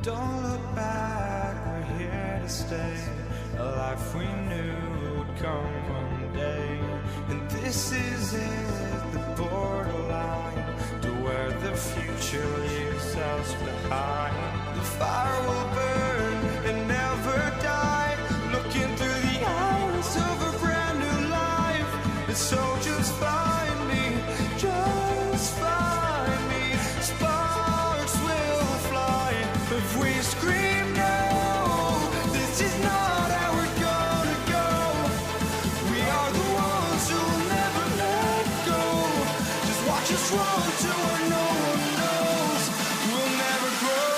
Don't look back, we're here to stay. A life we knew would come one day. And this is it, the borderline to where the future leaves us behind. The fire will burn and never die, looking through the eyes of a brand new life. And so just find me, just find me. Sparks will fly if we scream no. This is not how we're gonna go. We are the ones who will never let go. Just watch us run to where no one knows. We'll never grow.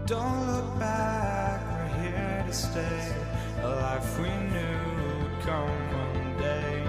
Don't look back, we're here to stay. A life we knew would come one day.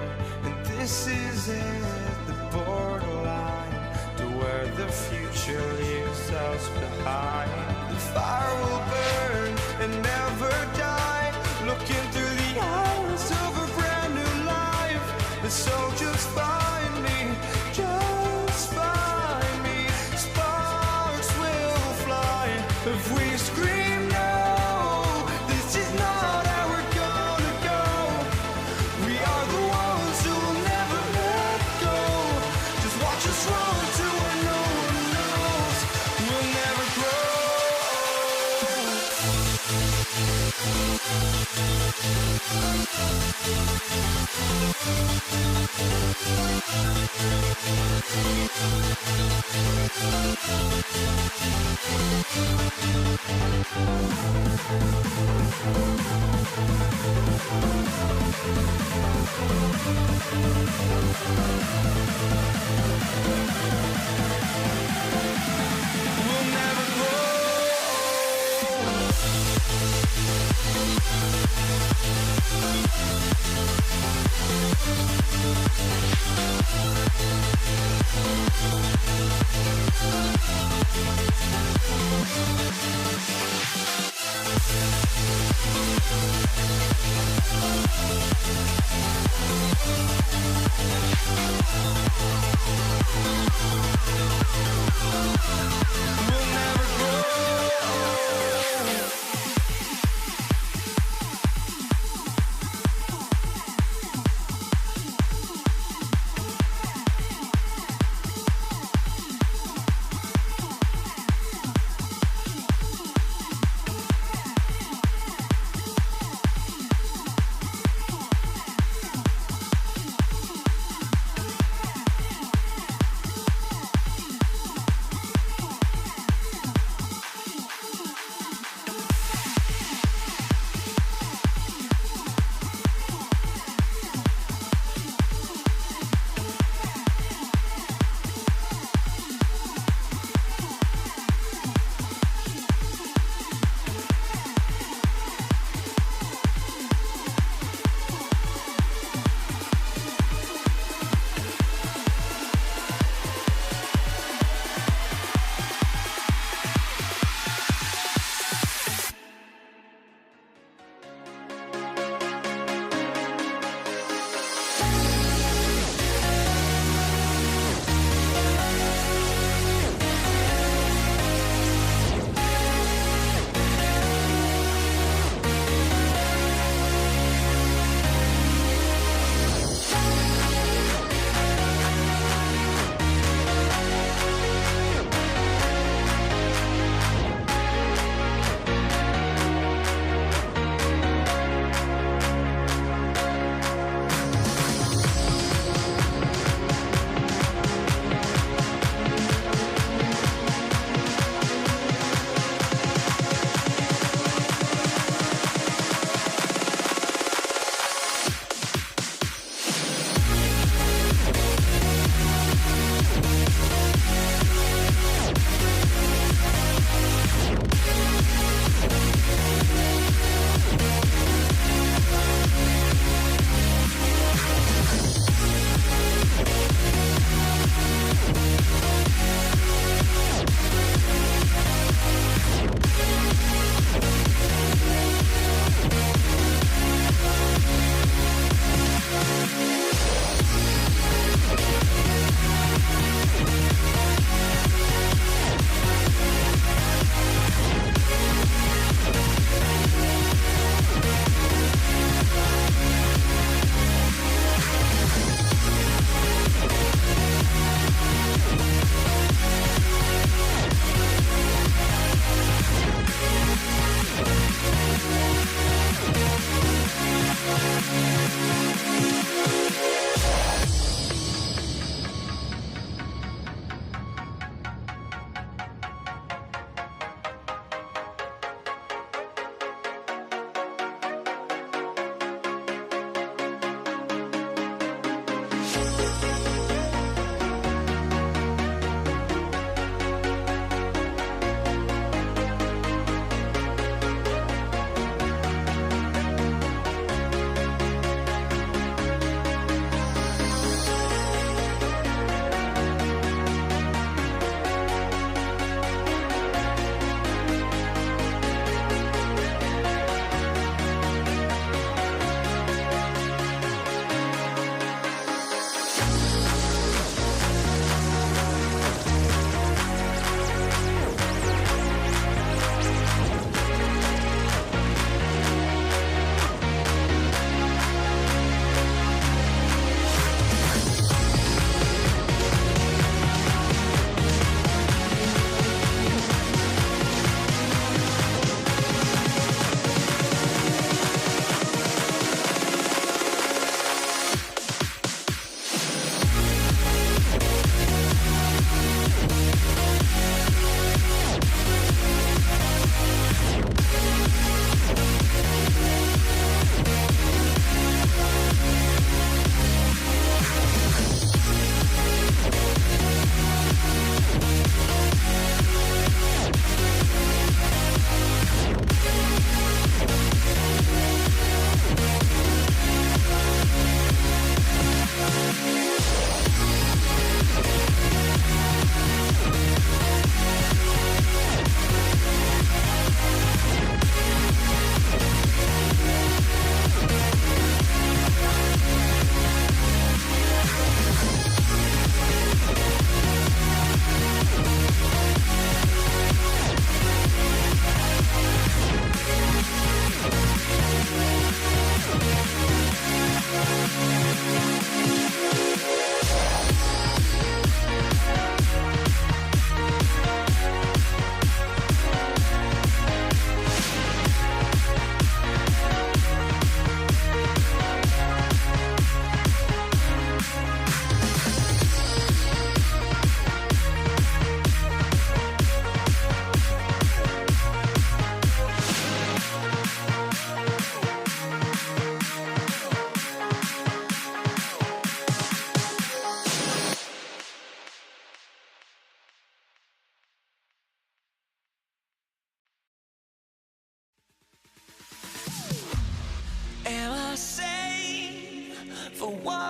And this is it, the borderline to where the future leaves us behind. The fire will burn and never die, looking through the eyes of a brand new life. And so just find me, just find me. Sparks will fly if we scream no. This is not how we're gonna go. We are the ones who will never let go. Just watch us run to where no one knows. We'll never grow. We'll never grow. We'll never grow.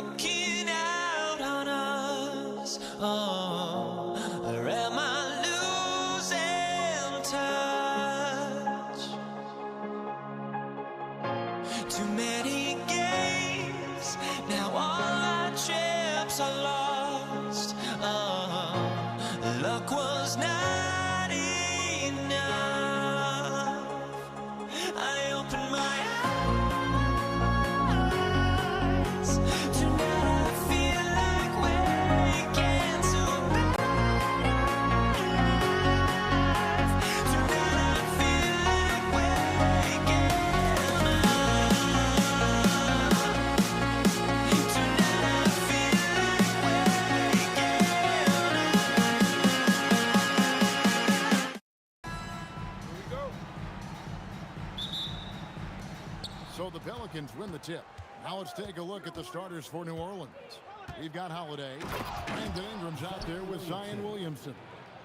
looking out on us. Oh, or am I losing touch? Too many games, now all our chips are lost. Oh, luck was not enough. I opened my eyes. Tonight I feel like waking to life. Tonight I feel like waking up. Tonight I feel like waking up. So the Pelicans win the tip. Now let's take a look at the starters for New Orleans. We've got Holiday. Brandon Ingram's out there with Zion Williamson.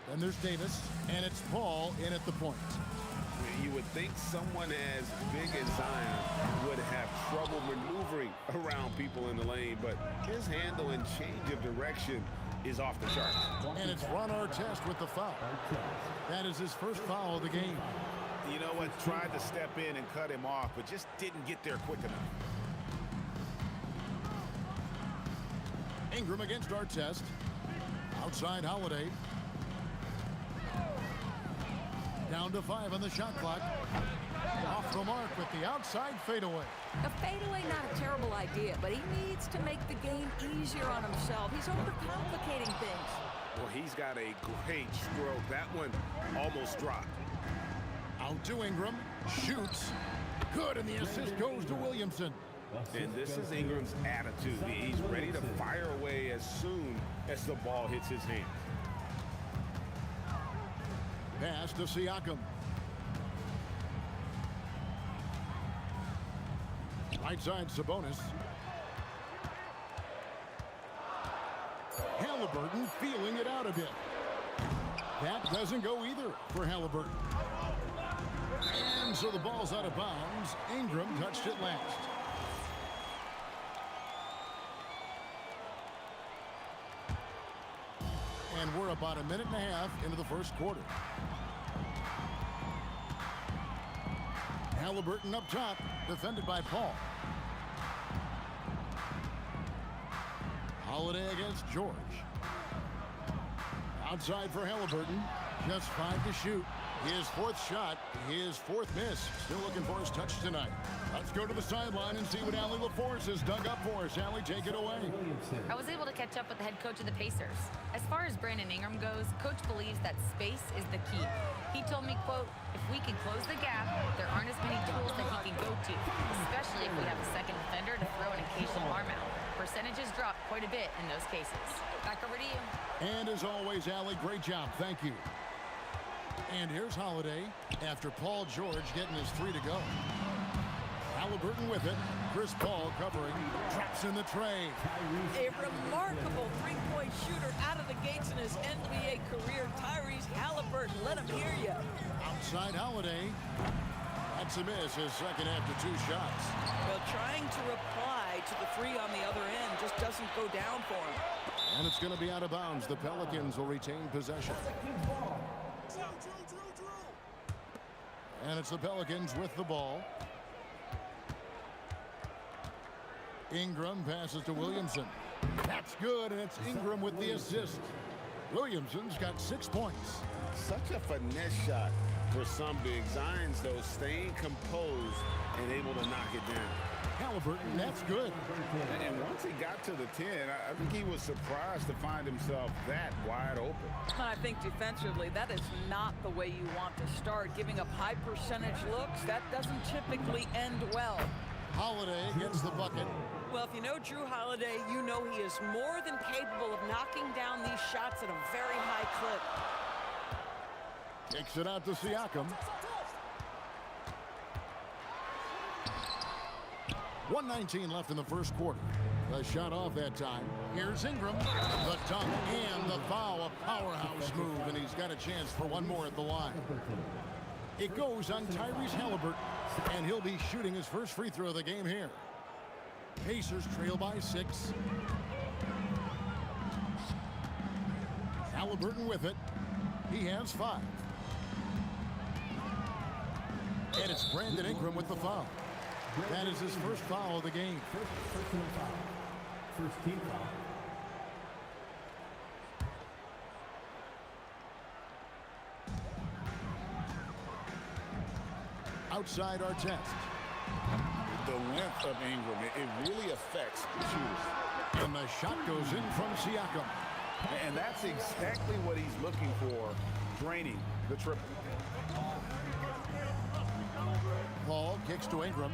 Then there's Davis, and it's Paul in at the point. You would think someone as big as Zion would have trouble maneuvering around people in the lane, but his handle and change of direction is off the charts. And it's Ron Artest with the foul. That is his first foul of the game. You know what? Tried to step in and cut him off, but just didn't get there quick enough. Ingram against Artest. Outside Holiday. Down to 5 on the shot clock. Off the mark with the outside fadeaway. A fadeaway, not a terrible idea, but he needs to make the game easier on himself. He's overcomplicating things. Well, he's got a great stroke. That one almost dropped. Out to Ingram. Shoots. Good, and the assist goes to Williamson. And this is Ingram's attitude. He's ready to fire away as soon as the ball hits his hands. Pass to Siakam. Right side Sabonis. Halliburton feeling it out a bit. That doesn't go either for Halliburton. And so the ball's out of bounds. Ingram touched it last. And we're about a minute and a half into the first quarter. Halliburton up top, defended by Paul. Holiday against George. Outside for Halliburton. Just 5 to shoot. His fourth shot, his fourth miss. Still looking for his touch tonight. Let's go to the sideline and see what Allie LaForce has dug up for us. Allie, take it away. I was able to catch up with the head coach of the Pacers. As far as Brandon Ingram goes, coach believes that space is the key. He told me, quote, if we can close the gap, there aren't as many tools that he can go to, especially if we have a second defender to throw an occasional arm out. Percentages drop quite a bit in those cases. Back over to you. And as always, Allie, great job. Thank you. And here's Holiday after Paul George getting his 3 to go. Halliburton with it. Chris Paul covering. Drops in the tray. A remarkable three-point shooter out of the gates in his NBA career. Tyrese Halliburton, let him hear you. Outside Holiday. That's a miss, his second after 2 shots. Well, trying to reply to the 3 on the other end just doesn't go down for him. And it's going to be out of bounds. The Pelicans will retain possession. And it's the Pelicans with the ball. Ingram passes to Williamson. That's good, and it's Ingram with the assist. Williamson's got 6 points. Such a finesse shot for some big. Zion's, though, staying composed and able to knock it down. Halliburton, that's good. And once he got to the 10, I think he was surprised to find himself that wide open. I think defensively, that is not the way you want to start. Giving up high percentage looks, that doesn't typically end well. Holiday gets the bucket. Well, if you know Drew Holiday, you know he is more than capable of knocking down these shots at a very high clip. Kicks it out to Siakam. 1:19 left in the first quarter. The shot off that time. Here's Ingram. The dunk and the foul. A powerhouse move, and he's got a chance for one more at the line. It goes on Tyrese Halliburton, and he'll be shooting his first free throw of the game here. Pacers trail by 6. Halliburton with it. He has 5. And it's Brandon Ingram with the foul. That is his first foul of the game. Personal foul. First team foul. Outside our test. The length of Ingram, it really affects shooters. And the shot goes in from Siakam. And that's exactly what he's looking for, draining the triple. Paul kicks to Ingram.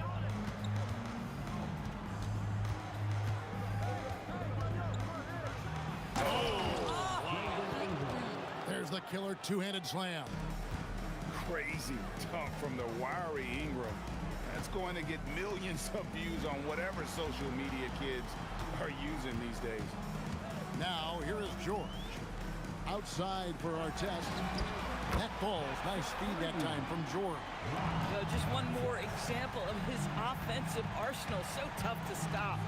There's the killer two-handed slam. Crazy dunk from the wiry Ingram. That's going to get millions of views on whatever social media kids are using these days. Now, here is George. Outside for our test. That ball's nice speed that time from George. Just one more example of his offensive arsenal. So tough to stop.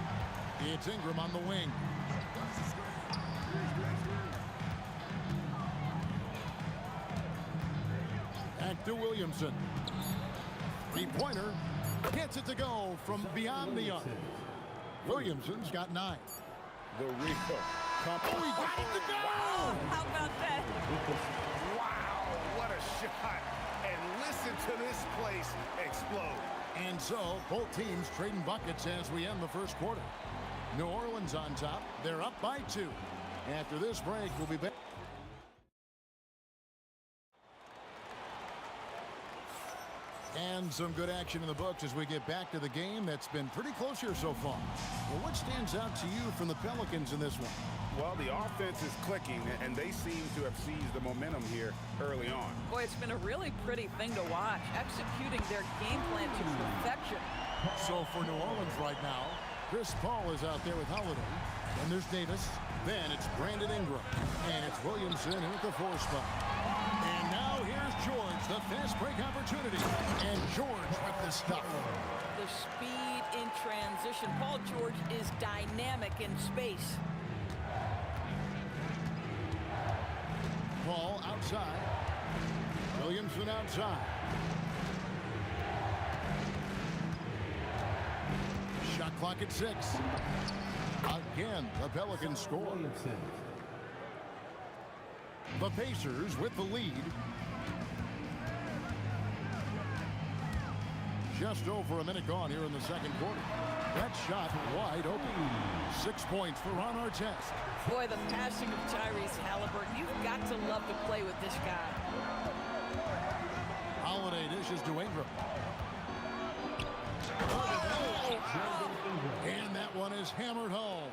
It's Ingram on the wing. Back to Williamson. Three-pointer. Gets it to go from beyond the arc. Williamson's got 9. The real Oh, he got it to go! Oh, how about that? wow, what a shot. And listen to this place explode. And so, both teams trading buckets as we end the first quarter. New Orleans on top. They're up by 2. After this break, we'll be back. And some good action in the books as we get back to the game that's been pretty close here so far. Well, what stands out to you from the Pelicans in this one? Well, the offense is clicking, and they seem to have seized the momentum here early on. Boy, it's been a really pretty thing to watch, executing their game plan to perfection. So for New Orleans right now, Chris Paul is out there with Holiday. Then there's Davis. Then it's Brandon Ingram. And it's Williamson in at the 4 spot. And now here's George, the fast break opportunity. And George with the stuff. The speed in transition. Paul George is dynamic in space. Paul outside. Williamson outside. Shot clock at 6. Again, the Pelicans score. The Pacers with the lead. Just over a minute gone here in the second quarter. That shot wide open. 6 points for Ron Artest. Boy, the passing of Tyrese Halliburton. You've got to love to play with this guy. Holiday dishes to Ingram. And that one is hammered home.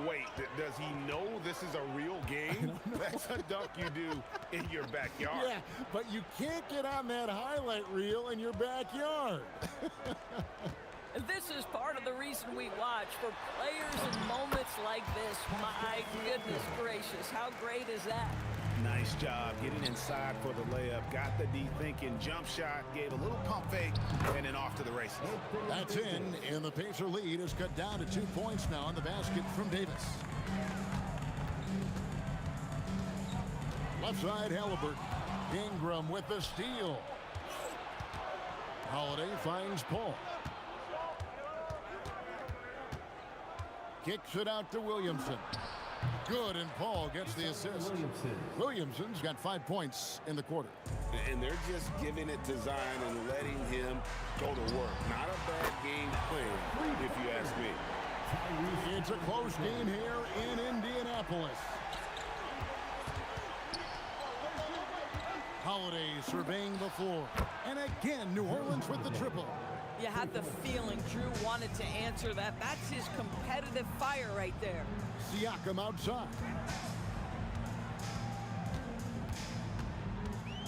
Wait, does he know this is a real game? That's a dunk you do in your backyard. Yeah, but you can't get on that highlight reel in your backyard. This is part of the reason we watch. For players in moments like this, my goodness gracious, how great is that? Nice job getting inside for the layup. Got the D thinking, jump shot, gave a little pump fake, and then off to the races. That's in, and the Pacer lead is cut down to 2 points now on the basket from Davis. Left side, Halliburton. Ingram with the steal. Holiday finds Paul. Kicks it out to Williamson. Good, and Paul gets the assist. Williamson's got 5 points in the quarter. And they're just giving it to Zion and letting him go to work. Not a bad game plan, if you ask me. It's a close game here in Indianapolis. Holiday surveying the floor. And again, New Orleans with the triple. You had the feeling Drew wanted to answer that. That's his competitive fire right there. Siakam outside.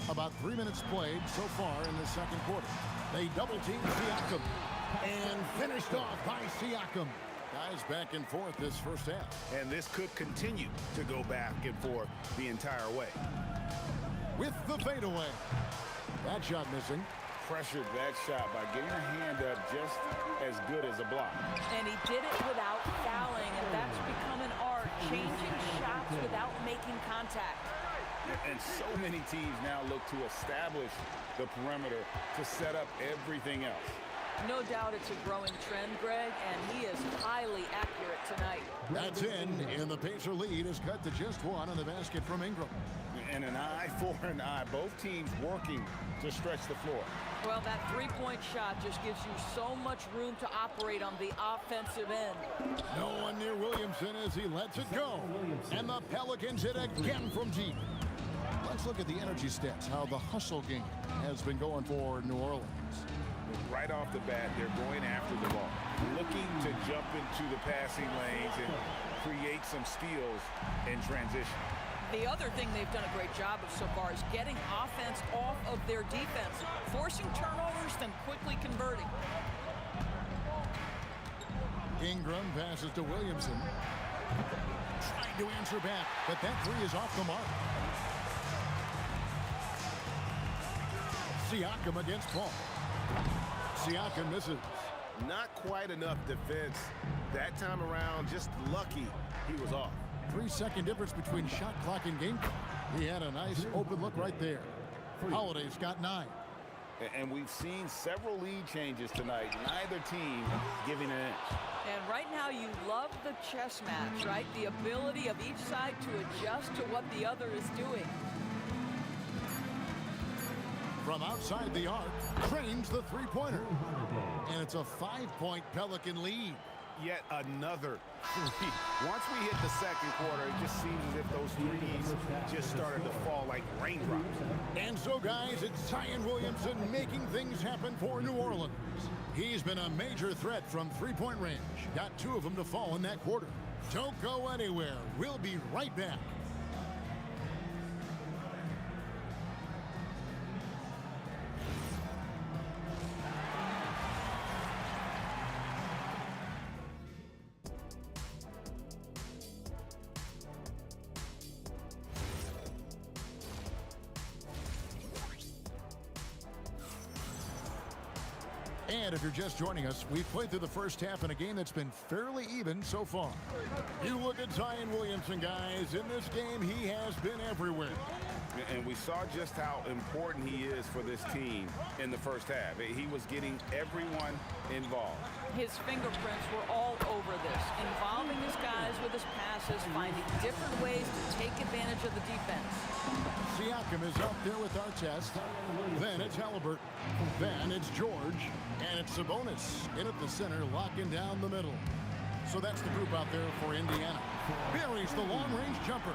About 3 minutes played so far in the second quarter. They double-team Siakam. And finished off by Siakam. Guys back and forth this first half. And this could continue to go back and forth the entire way. With the fadeaway. That shot missing. pressured that shot by getting her hand up just as good as a block. And he did it without fouling, and that's become an art, changing shots without making contact. And so many teams now look to establish the perimeter to set up everything else. No doubt it's a growing trend, Greg, and he is highly accurate tonight. That's in, and the Pacer lead is cut to just one on the basket from Ingram. And an eye for an eye. Both teams working to stretch the floor. Well, that three-point shot just gives you so much room to operate on the offensive end. No one near Williamson as he lets it go. And the Pelicans hit again from deep. Let's look at the energy stats, how the hustle game has been going for New Orleans. Right off the bat, they're going after the ball, looking to jump into the passing lanes and create some steals in transition. The other thing they've done a great job of so far is getting offense off of their defense, forcing turnovers, then quickly converting. Ingram passes to Williamson. Trying to answer back, but that three is off the mark. Siakam against Paul. Siakam misses. Not quite enough defense that time around, just lucky he was off. 3-second difference between shot clock and game clock. He had a nice open look right there. Holiday's got 9. And we've seen several lead changes tonight, neither team giving an inch. And right now you love the chess match, right? The ability of each side to adjust to what the other is doing. From outside the arc, trains the three-pointer. And it's a 5-point Pelican lead. Yet another three. Once we hit the second quarter, it just seems as if those threes just started to fall like raindrops. And so, guys, it's Zion Williamson making things happen for New Orleans. He's been a major threat from three-point range. Got 2 of them to fall in that quarter. Don't go anywhere. We'll be right back. And if you're just joining us, we've played through the first half in a game that's been fairly even so far. You look at Zion Williamson, guys. In this game, he has been everywhere. And we saw just how important he is for this team in the first half. He was getting everyone involved. His fingerprints were all over this, involving his guys with his passes, finding different ways to take advantage of the defense. Siakam is up there with Artest. Then it's Halliburton. Then it's George. And it's Sabonis in at the center, locking down the middle. So that's the group out there for Indiana. Buries the long-range jumper.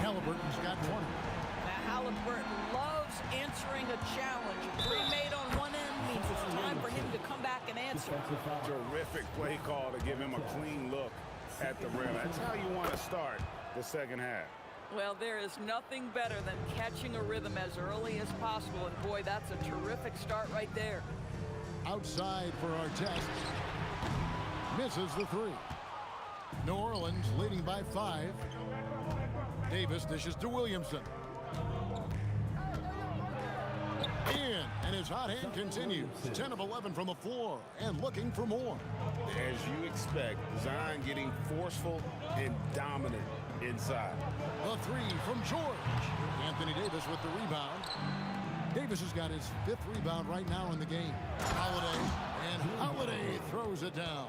Halliburton's got 20. Now Halliburton loves answering a challenge. Three made on one end means it's time for him to come back and answer. Terrific play call to give him a clean look at the rim. That's how you want to start the second half. Well, there is nothing better than catching a rhythm as early as possible. And boy, that's a terrific start right there. Outside for Artest. Misses the 3. New Orleans leading by 5. Davis dishes to Williamson. In, and his hot hand continues. 10 of 11 from the floor, and looking for more. As you expect, Zion getting forceful and dominant inside. The 3 from George. Anthony Davis with the rebound. Davis has got his 5th rebound right now in the game. Holiday throws it down.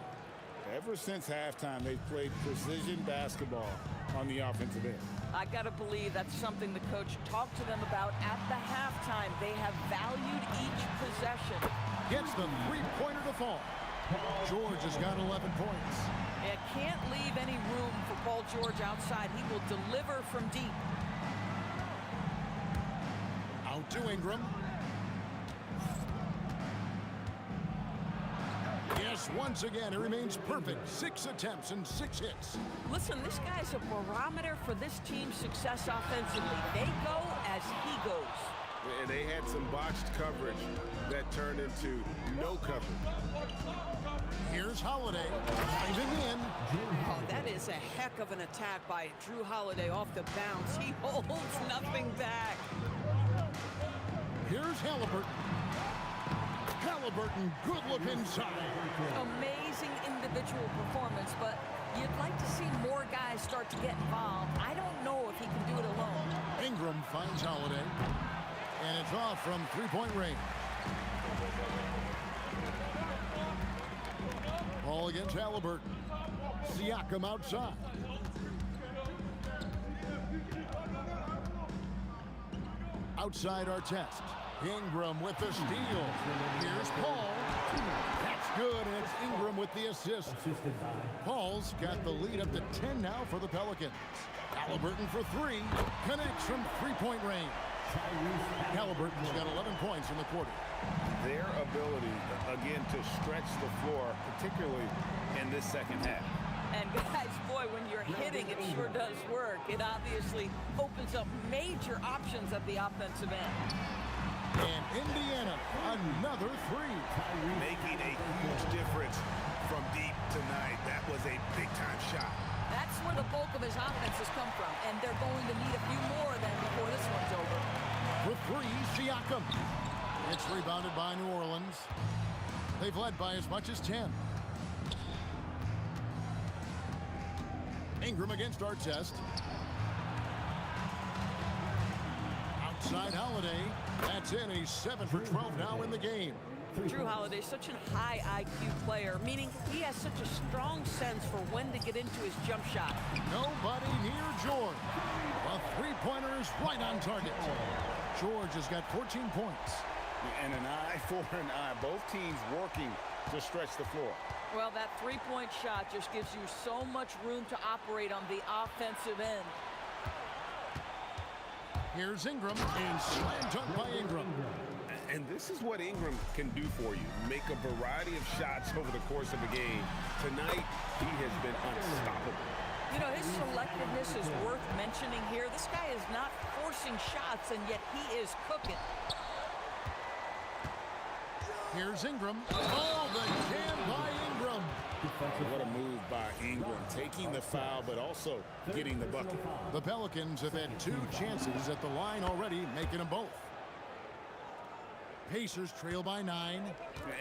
Ever since halftime, they've played precision basketball on the offensive end. I got to believe that's something the coach talked to them about at the halftime. They have valued each possession. Gets the three-pointer to fall. George has got 11 points. It can't leave any room for Paul George outside. He will deliver from deep. Out to Ingram. Yes, once again, it remains perfect. 6 attempts and 6 hits. Listen, this guy's a barometer for this team's success offensively. They go as he goes. And they had some botched coverage that turned into no coverage. Here's Holiday driving in. Oh, that is a heck of an attack by Drew Holiday off the bounce. He holds nothing back. Here's Halliburton. Halliburton, good look inside. Amazing individual performance, but you'd like to see more guys start to get involved. I don't know if he can do it alone. Ingram finds Holiday, and it's off from three-point range. Ball against Halliburton. Siakam outside. Outside Artest. Ingram with the steal. Here's Paul. That's good, and it's Ingram with the assist. Paul's got the lead up to 10 now for the Pelicans. Halliburton for three. Connects from three-point range. Halliburton's got 11 points in the quarter. Their ability, again, to stretch the floor, particularly in this second half. And guys, boy, when you're hitting, it sure does work. It obviously opens up major options at the offensive end. And Indiana, another three. Making a huge difference from deep tonight. That was a big-time shot. That's where the bulk of his offense has come from, and they're going to need a few more than before this one's over. For three, Siakam. It's rebounded by New Orleans. They've led by as much as 10. Ingram against Artest. Outside Holiday. That's in. He's 7 for 12 now in the game. Drew Holiday's such a high IQ player, meaning he has such a strong sense for when to get into his jump shot. Nobody near George. A three-pointer is right on target. George has got 14 points. And an eye for an eye. Both teams working to stretch the floor. Well, that three-point shot just gives you so much room to operate on the offensive end. Here's Ingram, and slam dunk by Ingram. And this is what Ingram can do for you. Make a variety of shots over the course of a game. Tonight, he has been unstoppable. You know, his selectiveness is worth mentioning here. This guy is not forcing shots, and yet he is cooking. Here's Ingram. Oh, the jam by Ingram. What a move by Ingram, taking the foul, but also getting the bucket. The Pelicans have had 2 chances at the line already, making them both. Pacers trail by 9.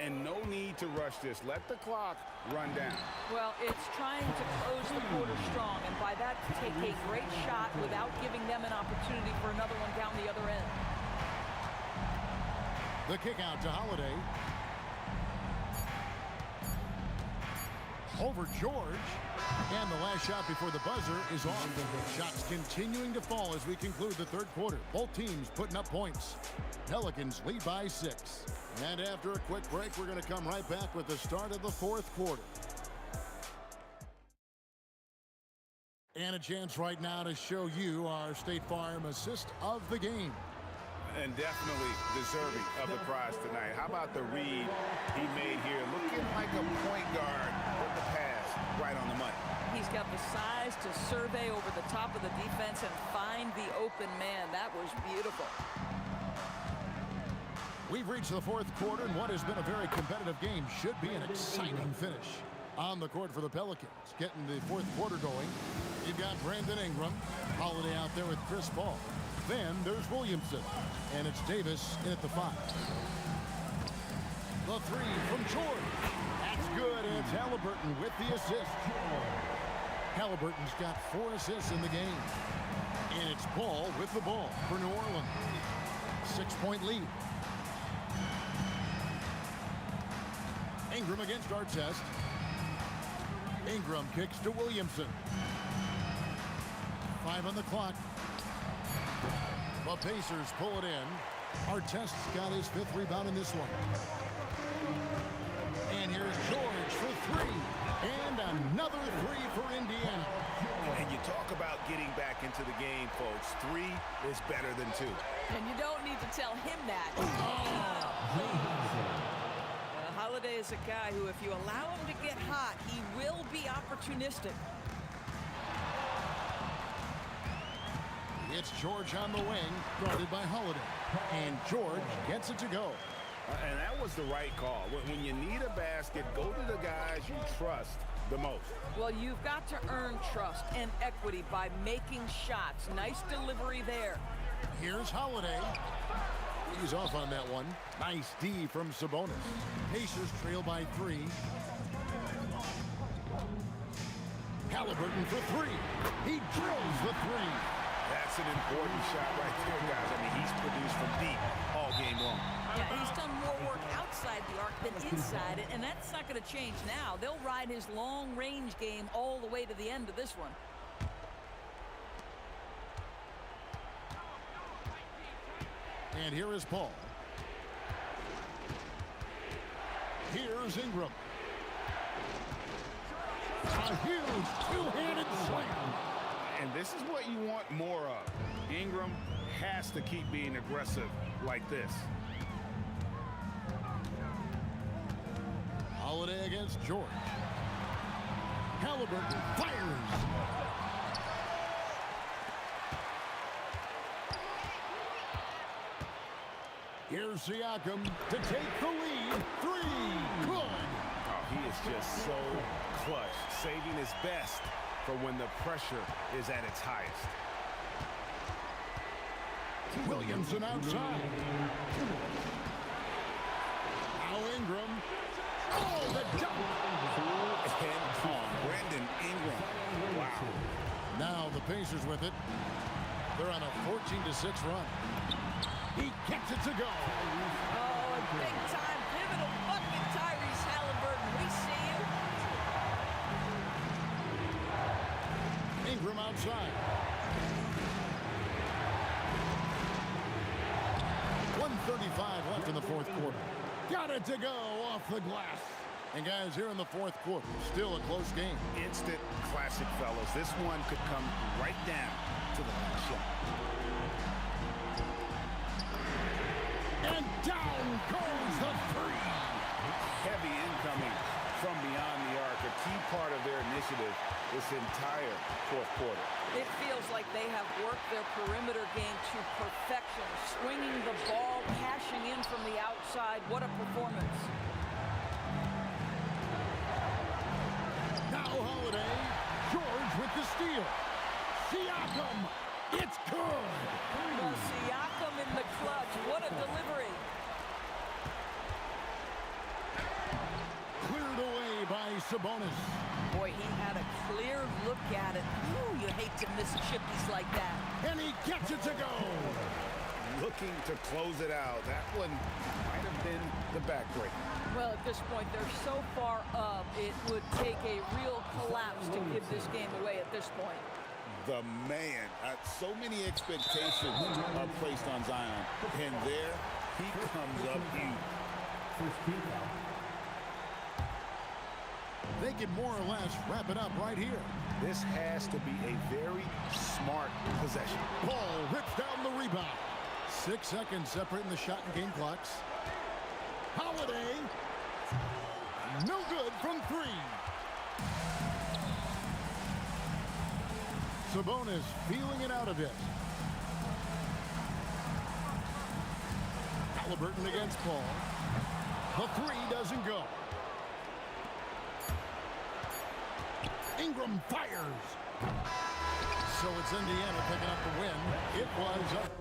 And no need to rush this. Let the clock run down. Well, it's trying to close the quarter strong, and by that, take a great shot without giving them an opportunity for another one down the other end. The kick out to Holiday. Over George. And the last shot before the buzzer is off. Shots continuing to fall as we conclude the third quarter. Both teams putting up points. Pelicans lead by 6. And after a quick break, we're going to come right back with the start of the fourth quarter. And a chance right now to show you our State Farm assist of the game. And definitely deserving of the prize tonight. How about the read he made here? Looking like a point guard with the pass right on the money. He's got the size to survey over the top of the defense and find the open man. That was beautiful. We've reached the fourth quarter, and what has been a very competitive game should be an exciting finish. On the court for the Pelicans, getting the fourth quarter going. You've got Brandon Ingram, Holiday out there with Chris Paul. Then there's Williamson, and it's Davis in at the 5. The 3 from George. That's good, and it's Halliburton with the assist. Halliburton's got 4 assists in the game. And it's Paul with the ball for New Orleans. 6-point lead. Ingram against Artest. Ingram kicks to Williamson. 5 on the clock. The Pacers pull it in. Artest's got his 5th rebound in this one. And here's George for 3. And another 3 for Indiana. And you talk about getting back into the game, folks. 3 is better than 2. And you don't need to tell him that. Holiday is a guy who, if you allow him to get hot, he will be opportunistic. It's George on the wing, guarded by Holiday. And George gets it to go. And that was the right call. When you need a basket, go to the guys you trust the most. Well, you've got to earn trust and equity by making shots. Nice delivery there. Here's Holiday. He's off on that one. Nice D from Sabonis. Pacers trail by 3. Halliburton for 3. He drills the 3. That's an important shot right there, guys. I mean, he's produced from deep all game long. Yeah, he's done more work outside the arc than inside it, and that's not going to change now. They'll ride his long-range game all the way to the end of this one. And here is Paul. Here's Ingram. A huge two-handed slam. And this is what you want more of. Ingram has to keep being aggressive like this. Holiday against George. Halliburton fires. Here's Siakam to take the lead. 3. Good. Oh, he is just so clutch, saving his best for when the pressure is at its highest. Williamson outside. Now Ingram. Oh, the jump. Cool and calm. Brandon Ingram. Wow. Now the Pacers with it. They're on a 14-6 run. He gets it to go. Oh, a big-time pivotal bucket, Tyrese Halliburton. We see you. Ingram outside. 1:35 left in the fourth quarter. Got it to go off the glass. And guys, here in the fourth quarter, still a close game. Instant classic, fellas. This one could come right down to the last shot. And down goes the 3. Heavy incoming from beyond the arc. A key part of their initiative this entire fourth quarter. It feels like they have worked their perimeter game to perfection. Swinging the ball, cashing in from the outside. What a performance. Now Holiday. George with the steal. Siakam. It's good. Well, Siakam in the clutch. What a delivery. Cleared away by Sabonis. Boy, he had a clear look at it. Ooh, you hate to miss chippies like that. And he gets it to go. Looking to close it out. That one might have been the backbreaker. Well, at this point, they're so far up, it would take a real collapse to give this game away at this point. The man. So many expectations are placed on Zion. And there he comes up huge. First team foul. They can more or less wrap it up right here. This has to be a very smart possession. Ball rips down the rebound. 6 seconds separating the shot and game clocks. Holiday. No good from 3. Sabonis feeling it out a bit. Halliburton against Paul. The 3 doesn't go. Ingram fires. So it's Indiana picking up the win. It was up.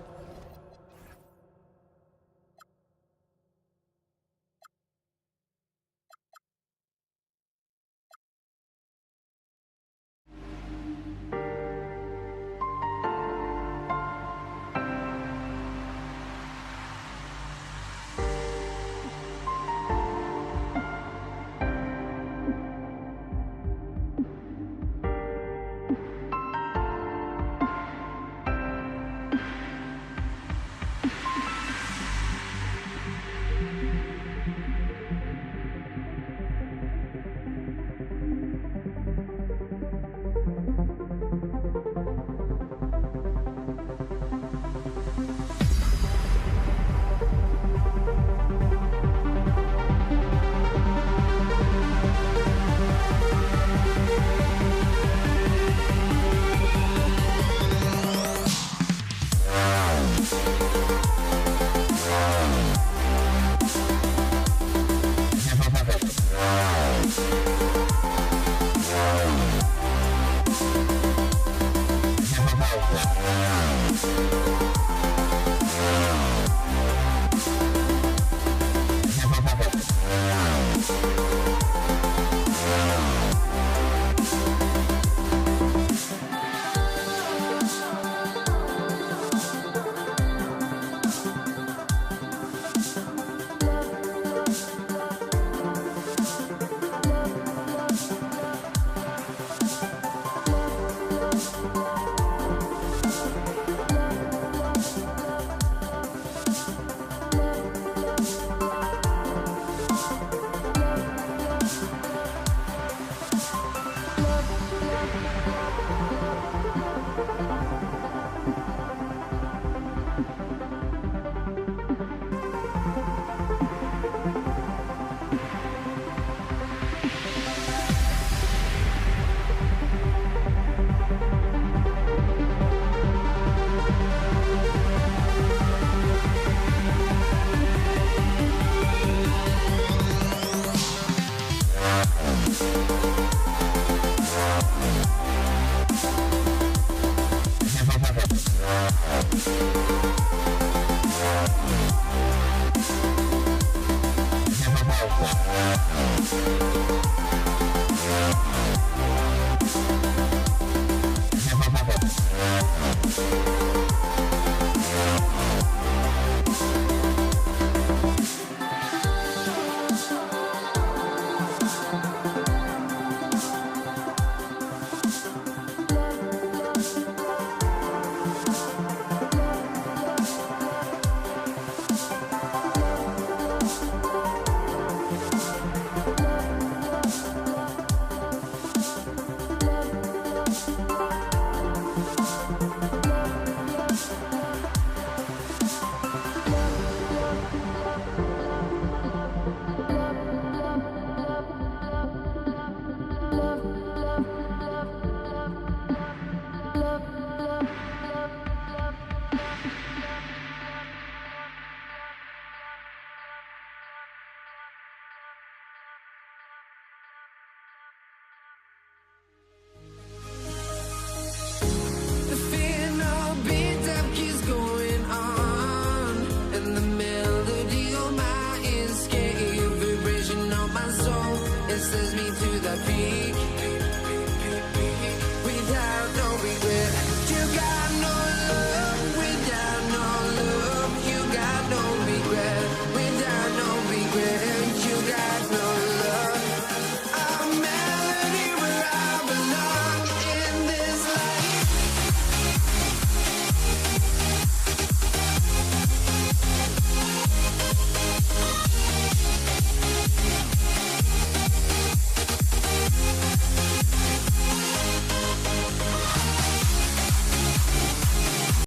The final beat up keeps going on, and the melody on my ears, vibration on my soul, it sends me to the peak.